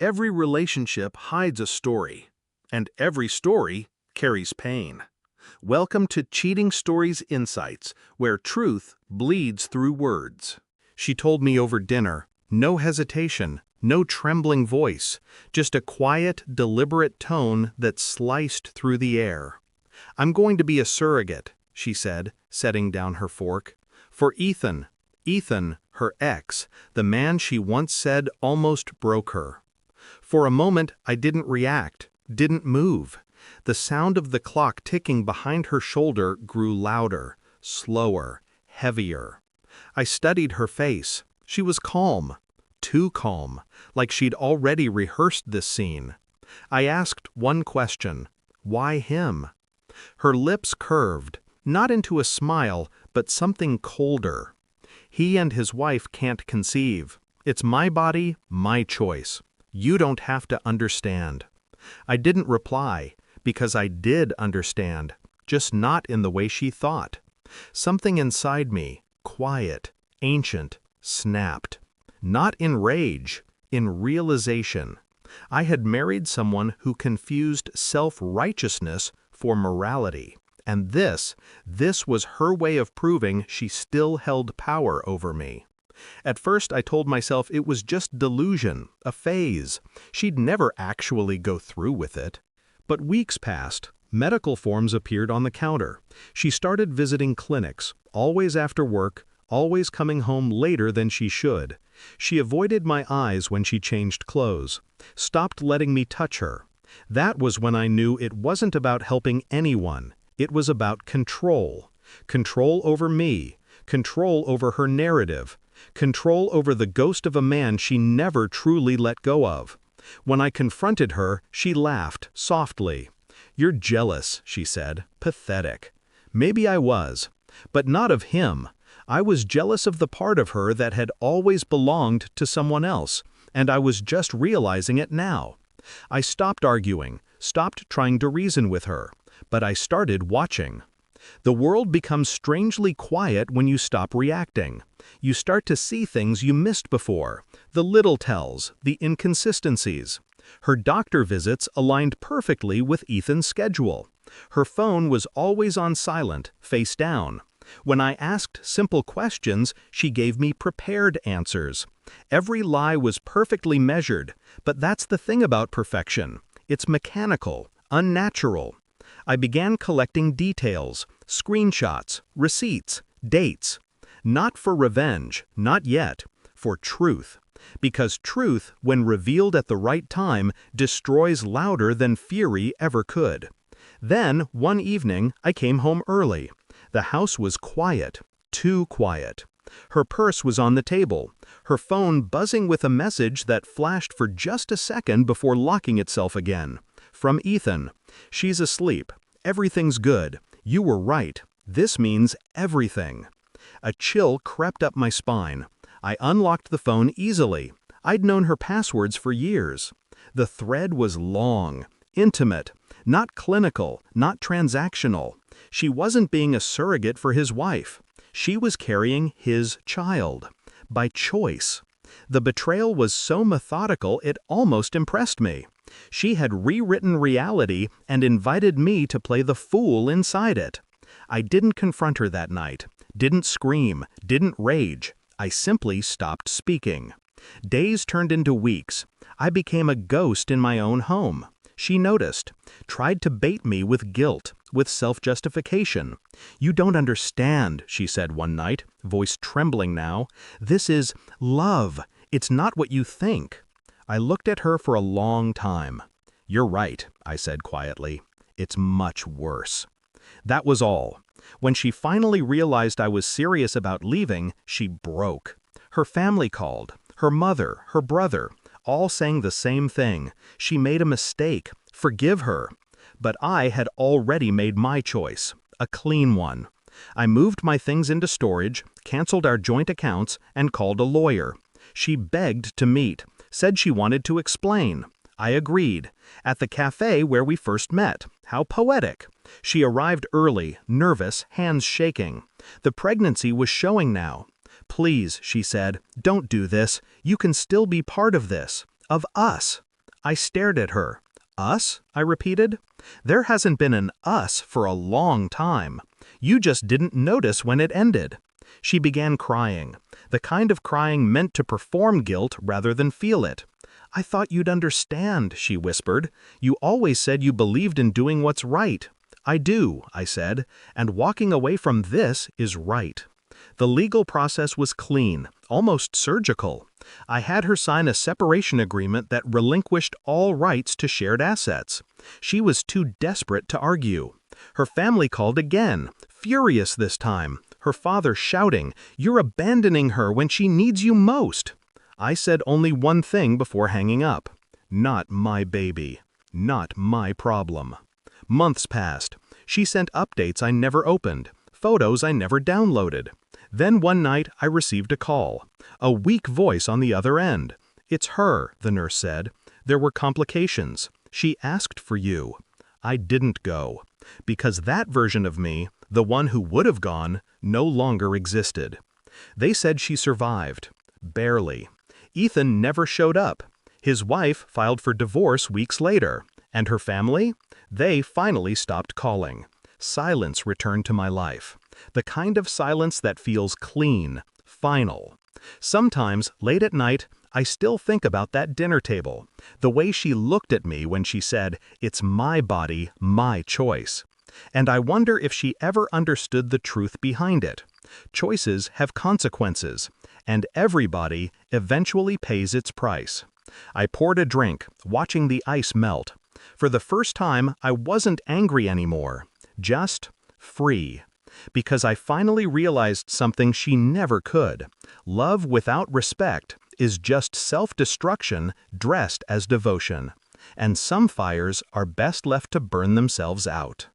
Every relationship hides a story, and every story carries pain. Welcome to Cheating Stories Insights, where truth bleeds through words. She told me over dinner, no hesitation, no trembling voice, just a quiet, deliberate tone that sliced through the air. "I'm going to be a surrogate," she said, setting down her fork. "For Ethan. Ethan, her ex, the man she once said almost broke her." For a moment, I didn't react, didn't move. The sound of the clock ticking behind her shoulder grew louder, slower, heavier. I studied her face. She was calm. Too calm, like she'd already rehearsed this scene. I asked one question: why him? Her lips curved, not into a smile, but something colder. "He and his wife can't conceive. It's my body, my choice. You don't have to understand." I didn't reply, because I did understand, just not in the way she thought. Something inside me, quiet, ancient, snapped. Not in rage, in realization. I had married someone who confused self-righteousness for morality. And this was her way of proving she still held power over me. At first I told myself it was just delusion, a phase. She'd never actually go through with it. But weeks passed. Medical forms appeared on the counter. She started visiting clinics, always after work, always coming home later than she should. She avoided my eyes when she changed clothes, stopped letting me touch her. That was when I knew it wasn't about helping anyone. It was about control. Control over me, control over her narrative, control over the ghost of a man she never truly let go of. When I confronted her, she laughed, softly. "You're jealous," she said. "Pathetic." Maybe I was, but not of him. I was jealous of the part of her that had always belonged to someone else, and I was just realizing it now. I stopped arguing, stopped trying to reason with her, but I started watching. The world becomes strangely quiet when you stop reacting. You start to see things you missed before, the little tells, the inconsistencies. Her doctor visits aligned perfectly with Ethan's schedule. Her phone was always on silent, face down. When I asked simple questions, she gave me prepared answers. Every lie was perfectly measured, but that's the thing about perfection. It's mechanical, unnatural. I began collecting details, screenshots, receipts, dates. Not for revenge, not yet, for truth. Because truth, when revealed at the right time, destroys louder than fury ever could. Then, one evening, I came home early. The house was quiet, too quiet. Her purse was on the table, her phone buzzing with a message that flashed for just a second before locking itself again. From Ethan. "She's asleep. Everything's good. You were right. This means everything." A chill crept up my spine. I unlocked the phone easily. I'd known her passwords for years. The thread was long, intimate, not clinical, not transactional. She wasn't being a surrogate for his wife. She was carrying his child. By choice. The betrayal was so methodical it almost impressed me. She had rewritten reality and invited me to play the fool inside it. I didn't confront her that night, didn't scream, didn't rage. I simply stopped speaking. Days turned into weeks. I became a ghost in my own home. She noticed, tried to bait me with guilt, with self-justification. "You don't understand," she said one night, voice trembling now. "This is love. It's not what you think." I looked at her for a long time. "You're right," I said quietly. "It's much worse." That was all. When she finally realized I was serious about leaving, she broke. Her family called, her mother, her brother, all saying the same thing. She made a mistake. Forgive her. But I had already made my choice, a clean one. I moved my things into storage, canceled our joint accounts, and called a lawyer. She begged to meet, said she wanted to explain. I agreed. At the cafe where we first met. How poetic. She arrived early, nervous, hands shaking. The pregnancy was showing now. "Please," she said, "don't do this. You can still be part of this. Of us." I stared at her. Us? I repeated. There hasn't been an us for a long time. You just didn't notice when it ended. She began crying, the kind of crying meant to perform guilt rather than feel it. I thought you'd understand, she whispered. You always said you believed in doing what's right. I do, I said, and walking away from this is right. The legal process was clean, almost surgical. I had her sign a separation agreement that relinquished all rights to shared assets. She was too desperate to argue. Her family called again, furious this time, her father shouting, "You're abandoning her when she needs you most." I said only one thing before hanging up. Not my baby. Not my problem. Months passed. She sent updates I never opened, photos I never downloaded. Then one night I received a call. A weak voice on the other end. "It's her," the nurse said. "There were complications. She asked for you." I didn't go. Because that version of me, the one who would have gone, no longer existed. They said she survived. Barely. Ethan never showed up. His wife filed for divorce weeks later. And her family? They finally stopped calling. Silence returned to my life. The kind of silence that feels clean, final. Sometimes, late at night, I still think about that dinner table, the way she looked at me when she said, "It's my body, my choice." And I wonder if she ever understood the truth behind it. Choices have consequences, and everybody eventually pays its price. I poured a drink, watching the ice melt. For the first time, I wasn't angry anymore, just free. Because I finally realized something she never could. Love without respect is just self-destruction dressed as devotion. And some fires are best left to burn themselves out.